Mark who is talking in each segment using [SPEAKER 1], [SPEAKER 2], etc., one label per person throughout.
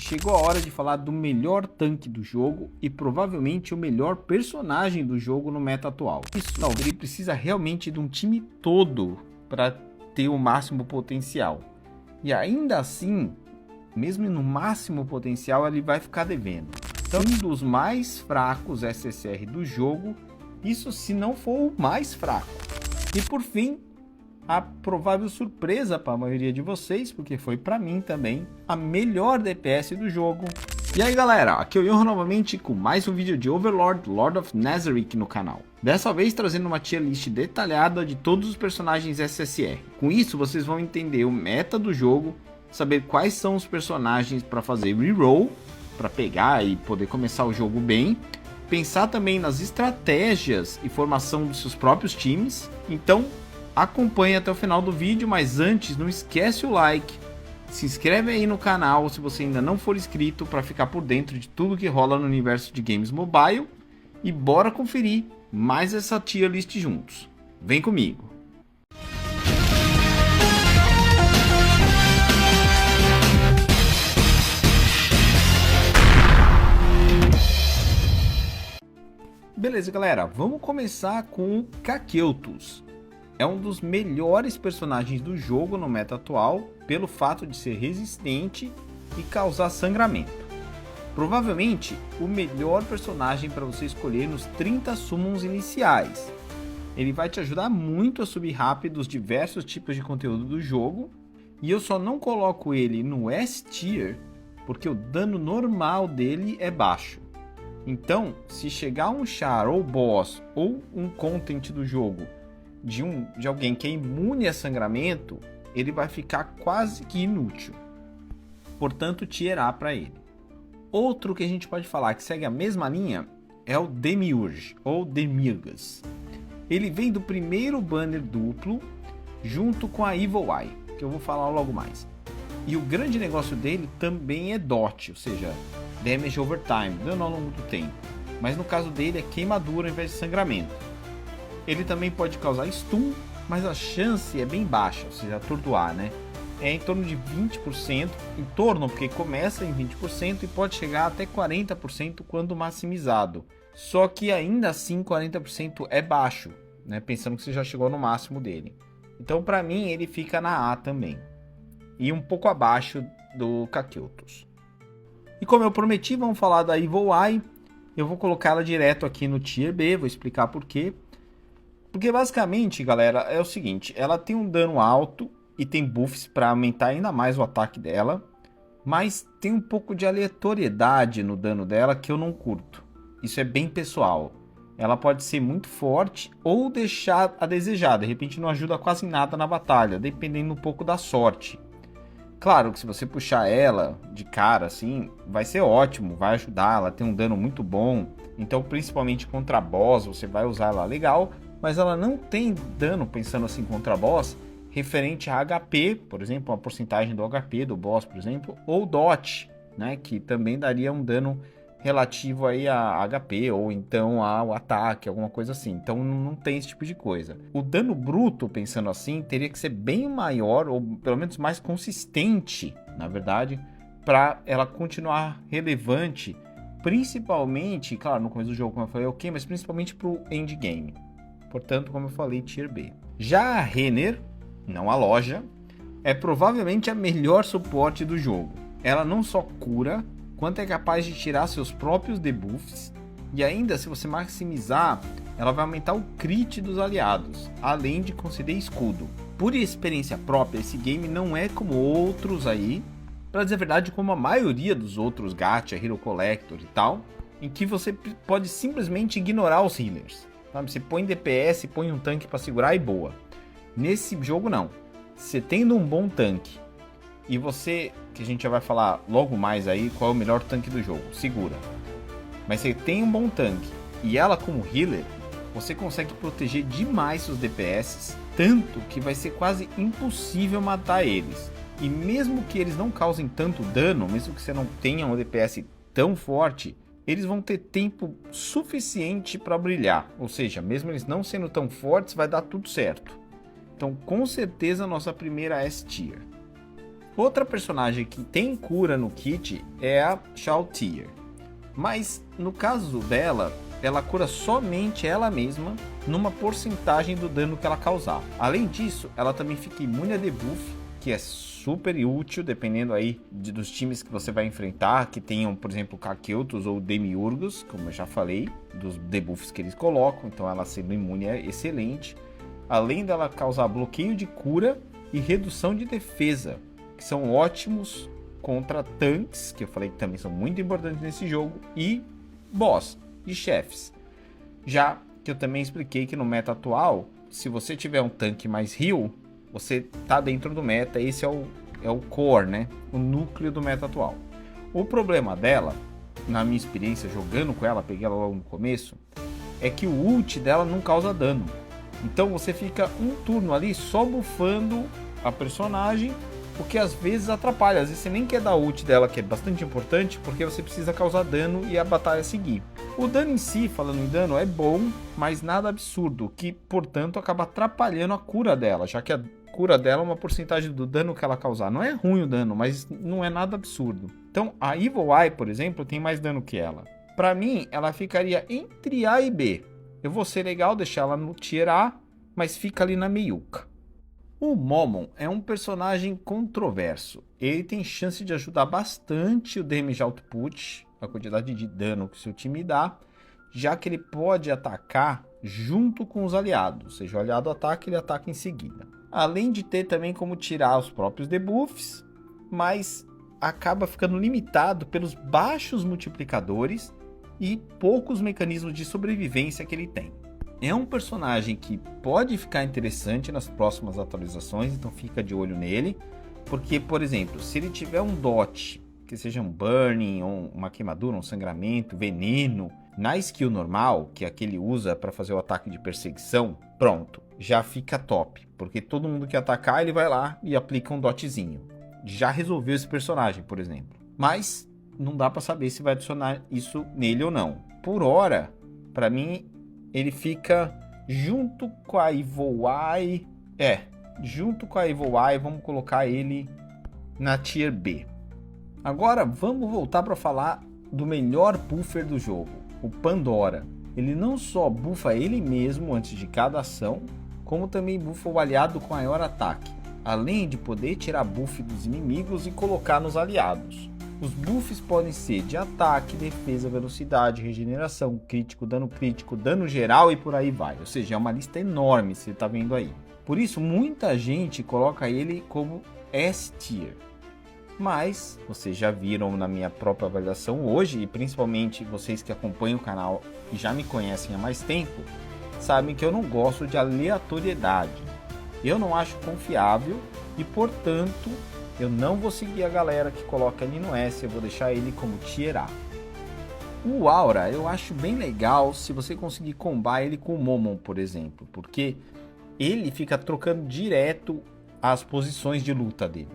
[SPEAKER 1] chegou a hora de falar do melhor tanque do jogo e provavelmente o melhor personagem do jogo no meta atual. Isso não, ele precisa realmente de um time todo para ter o máximo potencial. E ainda assim, mesmo no máximo potencial, ele vai ficar devendo. Então, um dos mais fracos SSR do jogo, isso se não for o mais fraco. E por fim, a provável surpresa para a maioria de vocês, porque foi para mim também, a melhor DPS do jogo. E aí galera, aqui é o Yohan novamente com mais um vídeo de Overlord, Lord of Nazarick no canal. Dessa vez trazendo uma tier list detalhada de todos os personagens SSR. Com isso vocês vão entender o meta do jogo, saber quais são os personagens para fazer reroll, para pegar e poder começar o jogo bem. Pensar também nas estratégias e formação dos seus próprios times. Então acompanhe até o final do vídeo, mas antes não esquece o like, se inscreve aí no canal se você ainda não for inscrito para ficar por dentro de tudo que rola no universo de games mobile e bora conferir mais essa tier list juntos. Vem comigo! Beleza galera, vamos começar com o Kakeutos. É um dos melhores personagens do jogo no meta atual, pelo fato de ser resistente e causar sangramento. Provavelmente o melhor personagem para você escolher nos 30 summons iniciais. Ele vai te ajudar muito a subir rápido os diversos tipos de conteúdo do jogo, e eu só não coloco ele no S tier porque o dano normal dele é baixo. Então, se chegar um char ou boss ou um content do jogo de alguém que é imune a sangramento, ele vai ficar quase que inútil. Portanto, tier A para ele. Outro que a gente pode falar que segue a mesma linha é o Demiurge, ou Demiurgus. Ele vem do primeiro banner duplo, junto com a Evil Eye, que eu vou falar logo mais. E o grande negócio dele também é DOT, ou seja, Damage Over Time, dano ao longo do tempo. Mas no caso dele é queimadura ao invés de sangramento. Ele também pode causar stun, mas a chance é bem baixa, ou seja, atordoar, né? É em torno de 20%, em torno, porque começa em 20% e pode chegar até 40% quando maximizado. Só que ainda assim 40% é baixo, né? Pensando que você já chegou no máximo dele. Então para mim ele fica na A também. E um pouco abaixo do Kakeutos. E como eu prometi, vamos falar da Evil Eye. Eu vou colocá-la direto aqui no Tier B, vou explicar por quê. Porque basicamente, galera, é o seguinte, ela tem um dano alto e tem buffs para aumentar ainda mais o ataque dela, mas tem um pouco de aleatoriedade no dano dela que eu não curto. Isso é bem pessoal. Ela pode ser muito forte ou deixar a desejar, de repente não ajuda quase em nada na batalha, dependendo um pouco da sorte. Claro que se você puxar ela de cara assim, vai ser ótimo, vai ajudar, ela tem um dano muito bom, então principalmente contra boss você vai usar ela legal, mas ela não tem dano, pensando assim, contra boss, referente a HP, por exemplo, a porcentagem do HP do boss, por exemplo, ou DOT, né, que também daria um dano relativo aí a HP, ou então ao ataque, alguma coisa assim. Então não tem esse tipo de coisa. O dano bruto, pensando assim, teria que ser bem maior, ou pelo menos mais consistente, na verdade, para ela continuar relevante, principalmente, claro, no começo do jogo, como eu falei, ok, mas principalmente para o endgame. Portanto, como eu falei, Tier B. Já a Renner, não a loja, é provavelmente a melhor suporte do jogo. Ela não só cura, quanto é capaz de tirar seus próprios debuffs, e ainda, se você maximizar, ela vai aumentar o crit dos aliados, além de conceder escudo. Por experiência própria, esse game não é como outros aí, para dizer a verdade, como a maioria dos outros gacha, Hero Collector e tal, em que você pode simplesmente ignorar os healers. Você põe DPS, põe um tanque para segurar e boa. Nesse jogo não. Você tendo um bom tanque e você, que a gente já vai falar logo mais aí qual é o melhor tanque do jogo, segura. Mas você tem um bom tanque e ela como healer, você consegue proteger demais seus DPS, tanto que vai ser quase impossível matar eles. E mesmo que eles não causem tanto dano, mesmo que você não tenha um DPS tão forte, eles vão ter tempo suficiente para brilhar, ou seja, mesmo eles não sendo tão fortes, vai dar tudo certo. Então, com certeza, a nossa primeira S tier. Outra personagem que tem cura no kit é a Shalltear, mas no caso dela, ela cura somente ela mesma numa porcentagem do dano que ela causar. Além disso, ela também fica imune a debuff, que é super útil dependendo aí dos times que você vai enfrentar, que tenham, por exemplo, Kakeutos ou Demiurgos, como eu já falei, dos debuffs que eles colocam. Então ela sendo imune é excelente. Além dela causar bloqueio de cura e redução de defesa, que são ótimos contra tanques, que eu falei que também são muito importantes nesse jogo, e boss e chefes. Já que eu também expliquei que no meta atual, se você tiver um tanque mais heal, você tá dentro do meta. Esse é o core, né? O núcleo do meta atual. O problema dela, na minha experiência jogando com ela, peguei ela logo no começo, é que o ult dela não causa dano. Então você fica um turno ali só bufando a personagem, o que às vezes atrapalha. Às vezes você nem quer dar ult dela, que é bastante importante, porque você precisa causar dano e a batalha seguir. O dano em si, falando em dano, é bom, mas nada absurdo, que portanto acaba atrapalhando a cura dela, já que a cura dela é uma porcentagem do dano que ela causar. Não é ruim o dano, mas não é nada absurdo. Então a Evil Eye, por exemplo, tem mais dano que ela. Pra mim, ela ficaria entre A e B. Eu vou ser legal deixar ela no tier A, mas fica ali na meiuca. O Momon é um personagem controverso. Ele tem chance de ajudar bastante o damage output, a quantidade de dano que seu time dá, já que ele pode atacar junto com os aliados. Ou seja, o aliado ataca, ele ataca em seguida. Além de ter também como tirar os próprios debuffs, mas acaba ficando limitado pelos baixos multiplicadores e poucos mecanismos de sobrevivência que ele tem. É um personagem que pode ficar interessante nas próximas atualizações, então fica de olho nele, porque, por exemplo, se ele tiver um dot, que seja um burning, uma queimadura, um sangramento, veneno, na skill normal, que é a que ele usa para fazer o ataque de perseguição, pronto, já fica top, porque todo mundo que atacar, ele vai lá e aplica um dotzinho. Já resolveu esse personagem, por exemplo. Mas não dá para saber se vai adicionar isso nele ou não. Por hora, para mim, ele fica junto com a Evil Eye. Junto com a Evil Eye, vamos colocar ele na Tier B. Agora vamos voltar para falar do melhor buffer do jogo, o Pandora. Ele não só buffa ele mesmo antes de cada ação, como também buffa o aliado com maior ataque, além de poder tirar buff dos inimigos e colocar nos aliados. Os buffs podem ser de ataque, defesa, velocidade, regeneração, crítico, dano geral e por aí vai. Ou seja, é uma lista enorme, você está vendo aí. Por isso, muita gente coloca ele como S-Tier. Mas, vocês já viram na minha própria avaliação hoje, e principalmente vocês que acompanham o canal e já me conhecem há mais tempo, sabem que eu não gosto de aleatoriedade. Eu não acho confiável e, portanto, eu não vou seguir a galera que coloca ele no S, eu vou deixar ele como Tier A. O Aura eu acho bem legal se você conseguir combar ele com o Momon, por exemplo, porque ele fica trocando direto as posições de luta dele.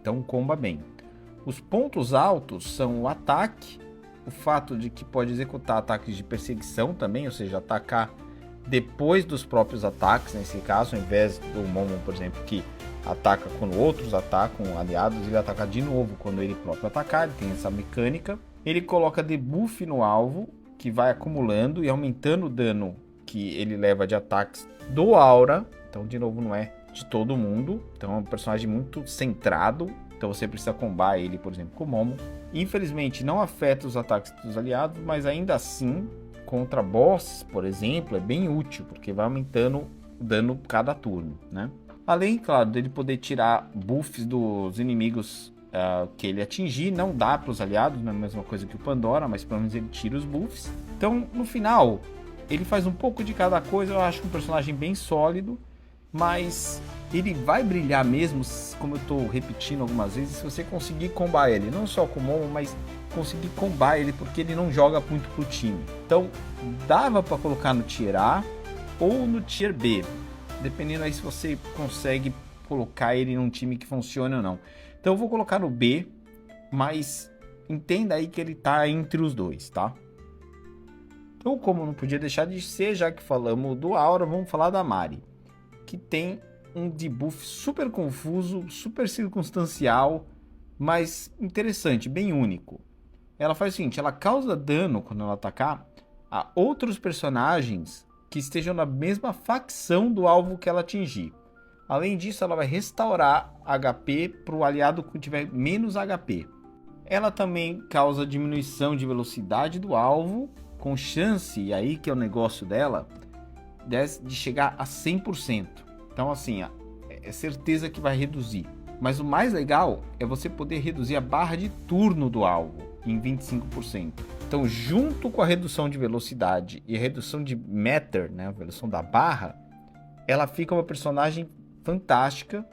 [SPEAKER 1] Então comba bem. Os pontos altos são o ataque, o fato de que pode executar ataques de perseguição também, ou seja, atacar depois dos próprios ataques, nesse caso, ao invés do Momon, por exemplo, que ataca quando outros atacam aliados, ele ataca de novo quando ele próprio atacar, ele tem essa mecânica. Ele coloca debuff no alvo, que vai acumulando e aumentando o dano que ele leva de ataques do Aura. Então, de novo, não é de todo mundo. Então, é um personagem muito centrado. Então, você precisa combar ele, por exemplo, com o Momon. Infelizmente, não afeta os ataques dos aliados, mas ainda assim, contra bosses, por exemplo, é bem útil, porque vai aumentando o dano cada turno, né? Além, claro, dele poder tirar buffs dos inimigos que ele atingir. Não dá para os aliados, não é a mesma coisa que o Pandora, mas pelo menos ele tira os buffs. Então, no final, ele faz um pouco de cada coisa. Eu acho um personagem bem sólido, mas ele vai brilhar mesmo, como eu estou repetindo algumas vezes, se você conseguir combar ele. Não só com o Momon, mas conseguir combar ele, porque ele não joga muito pro time. Então, dava para colocar no Tier A ou no Tier B, dependendo aí se você consegue colocar ele num time que funcione ou não. Então eu vou colocar no B, mas entenda aí que ele tá entre os dois, tá? Então, como não podia deixar de ser, já que falamos do Aura, vamos falar da Mari, que tem um debuff super confuso, super circunstancial, mas interessante, bem único. Ela faz o seguinte, ela causa dano quando ela atacar a outros personagens que estejam na mesma facção do alvo que ela atingir. Além disso, ela vai restaurar HP para o aliado que tiver menos HP. Ela também causa diminuição de velocidade do alvo, com chance, e aí que é o negócio dela, de chegar a 100%. Então assim, é certeza que vai reduzir. Mas o mais legal é você poder reduzir a barra de turno do alvo em 25%. Então, junto com a redução de velocidade e a redução de meter, né, a redução da barra, ela fica uma personagem fantástica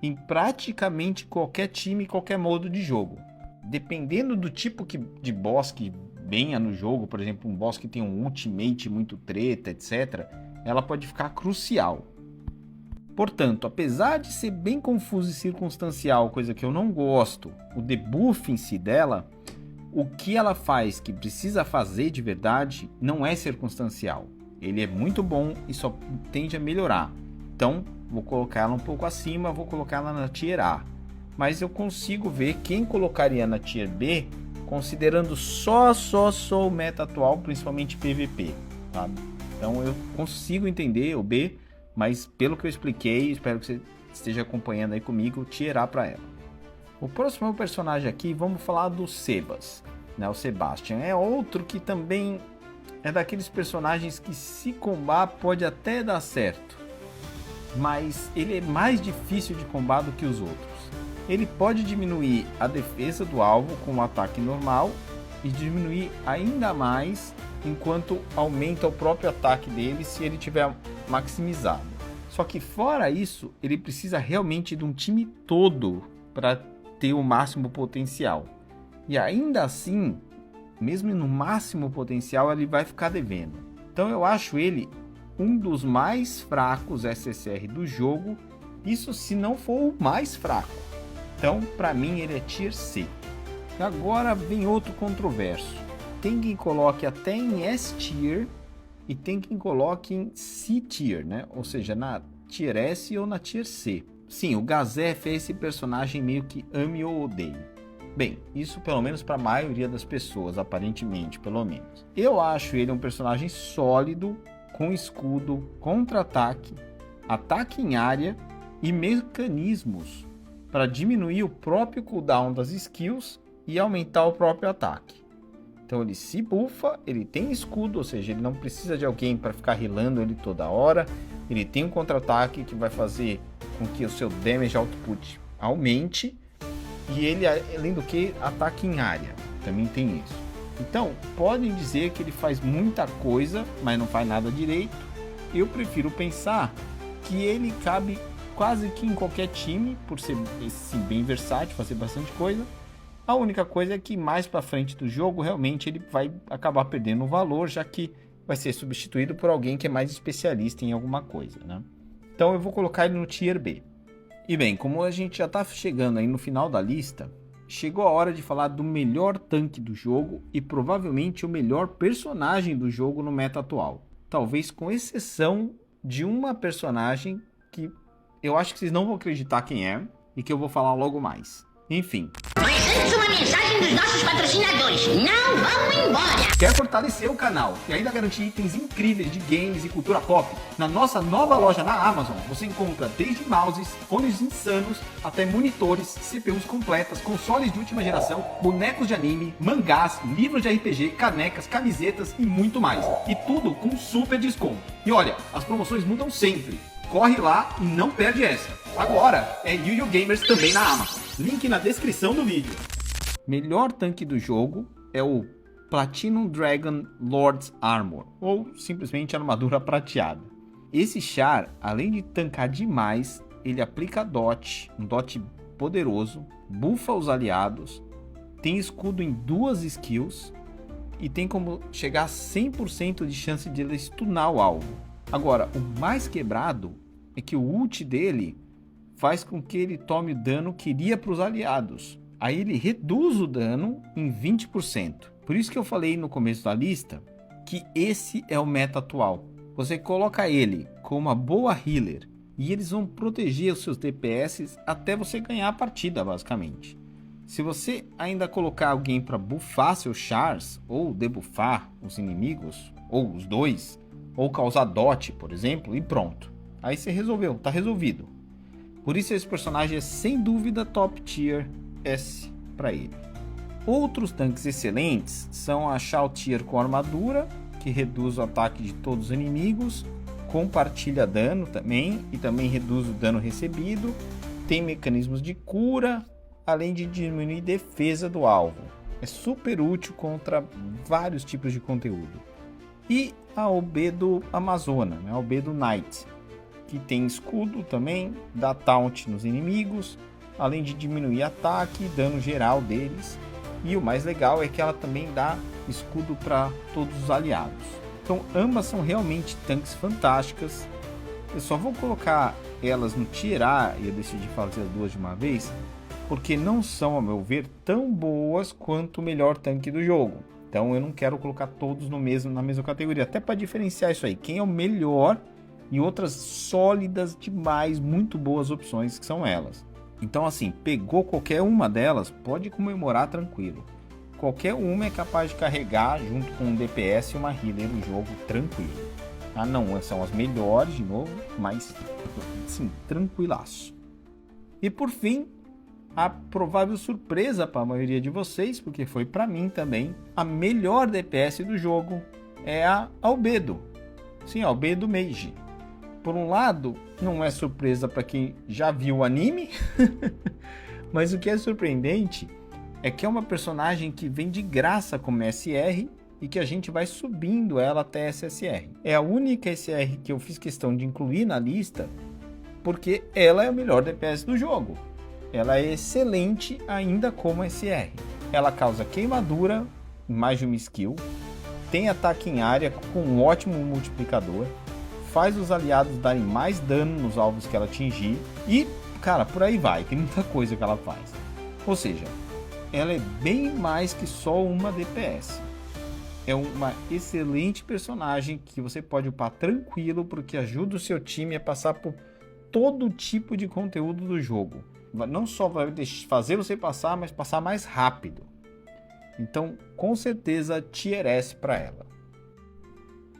[SPEAKER 1] em praticamente qualquer time, qualquer modo de jogo. Dependendo do tipo de boss que venha no jogo, por exemplo, um boss que tem um ultimate muito treta, etc., ela pode ficar crucial. Portanto, apesar de ser bem confuso e circunstancial, coisa que eu não gosto, o debuff em si dela, o que ela faz que precisa fazer de verdade não é circunstancial. Ele é muito bom e só tende a melhorar. Então, vou colocar ela um pouco acima, vou colocar ela na Tier A. Mas eu consigo ver quem colocaria na Tier B, considerando só o meta atual, principalmente PVP. Sabe? Então, eu consigo entender o B, mas pelo que eu expliquei, espero que você esteja acompanhando aí comigo, Tier A para ela. O próximo personagem aqui, vamos falar do Sebas, né? O Sebastian é outro que também é daqueles personagens que se combar pode até dar certo, mas ele é mais difícil de combar do que os outros. Ele pode diminuir a defesa do alvo com um ataque normal e diminuir ainda mais enquanto aumenta o próprio ataque dele se ele tiver maximizado. Só que fora isso, ele precisa realmente de um time todo para ter o máximo potencial. E ainda assim, mesmo no máximo potencial, ele vai ficar devendo. Então eu acho ele um dos mais fracos SSR do jogo, isso se não for o mais fraco. Então, para mim, ele é Tier C. E agora vem outro controverso. Tem quem coloque até em S Tier e tem quem coloque em C Tier, né? Ou seja, na Tier S ou na Tier C. Sim, o Gazef é esse personagem meio que ame ou odeie. Bem, isso pelo menos para a maioria das pessoas, aparentemente, pelo menos. Eu acho ele um personagem sólido, com escudo, contra-ataque, ataque em área e mecanismos para diminuir o próprio cooldown das skills e aumentar o próprio ataque. Então ele se buffa, ele tem escudo, ou seja, ele não precisa de alguém para ficar healando ele toda hora. Ele tem um contra-ataque que vai fazer com que o seu damage output aumente. E ele, além do que, ataque em área. Também tem isso. Então, podem dizer que ele faz muita coisa, mas não faz nada direito. Eu prefiro pensar que ele cabe quase que em qualquer time, por ser assim, bem versátil, fazer bastante coisa. A única coisa é que mais para frente do jogo, realmente ele vai acabar perdendo o valor, já que vai ser substituído por alguém que é mais especialista em alguma coisa, né? Então eu vou colocar ele no Tier B. E bem, como a gente já está chegando aí no final da lista, chegou a hora de falar do melhor tanque do jogo e provavelmente o melhor personagem do jogo no meta atual. Talvez com exceção de uma personagem que eu acho que vocês não vão acreditar quem é e que eu vou falar logo mais. Enfim.
[SPEAKER 2] Presente uma mensagem dos nossos patrocinadores. Não vão embora!
[SPEAKER 1] Quer fortalecer o canal e ainda garantir itens incríveis de games e cultura pop? Na nossa nova loja na Amazon, você encontra desde mouses, fones insanos, até monitores, CPUs completas, consoles de última geração, bonecos de anime, mangás, livros de RPG, canecas, camisetas e muito mais. E tudo com super desconto. E olha, as promoções mudam sempre. Corre lá e não perde essa. Agora é Yu Gamers também na Amazon. Link na descrição do vídeo. Melhor tanque do jogo é o Platinum Dragon Lord's Armor, ou simplesmente armadura prateada. Esse char, além de tancar demais, ele aplica dot, um dot poderoso, buffa os aliados, tem escudo em 2 skills e tem como chegar a 100% de chance de ele stunar o alvo. Agora, o mais quebrado é que o ult dele faz com que ele tome o dano que iria para os aliados. Aí ele reduz o dano em 20%. Por isso que eu falei no começo da lista que esse é o meta atual. Você coloca ele com uma boa healer e eles vão proteger os seus DPS até você ganhar a partida, basicamente. Se você ainda colocar alguém para buffar seus chars, ou debuffar os inimigos, ou os dois, ou causar dot, por exemplo, e pronto. Aí você resolveu, tá resolvido. Por isso esse personagem é sem dúvida top tier S para ele. Outros tanques excelentes são a Shoutier com armadura, que reduz o ataque de todos os inimigos, compartilha dano também e também reduz o dano recebido, tem mecanismos de cura, além de diminuir defesa do alvo. É super útil contra vários tipos de conteúdo. E a OB do Amazona, a OB do Knight, que tem escudo também, dá taunt nos inimigos, além de diminuir ataque e dano geral deles. E o mais legal é que ela também dá escudo para todos os aliados. Então ambas são realmente tanques fantásticas. Eu só vou colocar elas no Tier A e eu decidi fazer as duas de uma vez, porque não são, a meu ver, tão boas quanto o melhor tanque do jogo. Então eu não quero colocar todos na mesma categoria, até para diferenciar isso aí, quem é o melhor e outras sólidas demais, muito boas opções que são elas. Então assim, pegou qualquer uma delas, pode comemorar tranquilo. Qualquer uma é capaz de carregar junto com um DPS e uma healer no jogo tranquilo. Ah não, são as melhores de novo, mas sim, tranquilaço. E por fim, a provável surpresa para a maioria de vocês, porque foi para mim também, a melhor DPS do jogo é a Albedo. Sim, a Albedo Mage. Por um lado, não é surpresa para quem já viu o anime, mas o que é surpreendente é que é uma personagem que vem de graça como SR e que a gente vai subindo ela até SSR. É a única SR que eu fiz questão de incluir na lista, porque ela é a melhor DPS do jogo. Ela é excelente ainda como SR. Ela causa queimadura em mais de uma skill, tem ataque em área com um ótimo multiplicador, faz os aliados darem mais dano nos alvos que ela atingir e, cara, por aí vai, tem muita coisa que ela faz. Ou seja, ela é bem mais que só uma DPS. É uma excelente personagem que você pode upar tranquilo, porque ajuda o seu time a passar por todo tipo de conteúdo do jogo. Não só vai fazer você passar, mas passar mais rápido. Então, com certeza, Tier S para ela.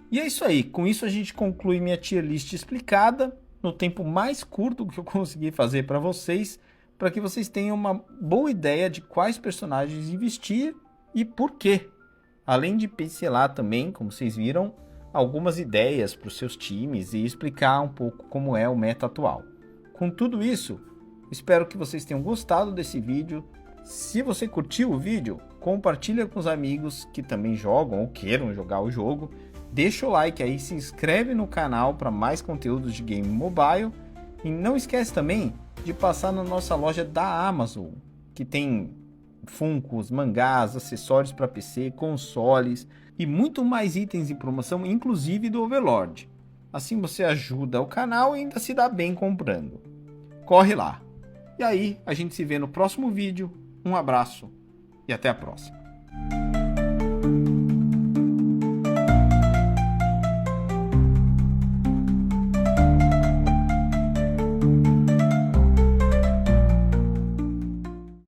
[SPEAKER 1] E é isso aí. Com isso, a gente conclui minha tier list explicada no tempo mais curto que eu consegui fazer para vocês, para que vocês tenham uma boa ideia de quais personagens investir e por quê. Além de pincelar também, como vocês viram, algumas ideias para os seus times e explicar um pouco como é o meta atual. Com tudo isso, espero que vocês tenham gostado desse vídeo. Se você curtiu o vídeo, compartilha com os amigos que também jogam ou queiram jogar o jogo. Deixa o like aí, se inscreve no canal para mais conteúdos de game mobile. E não esquece também de passar na nossa loja da Amazon, que tem Funkos, mangás, acessórios para PC, consoles e muito mais itens em promoção, inclusive do Overlord. Assim você ajuda o canal e ainda se dá bem comprando. Corre lá! E aí, a gente se vê no próximo vídeo. Um abraço e até a próxima.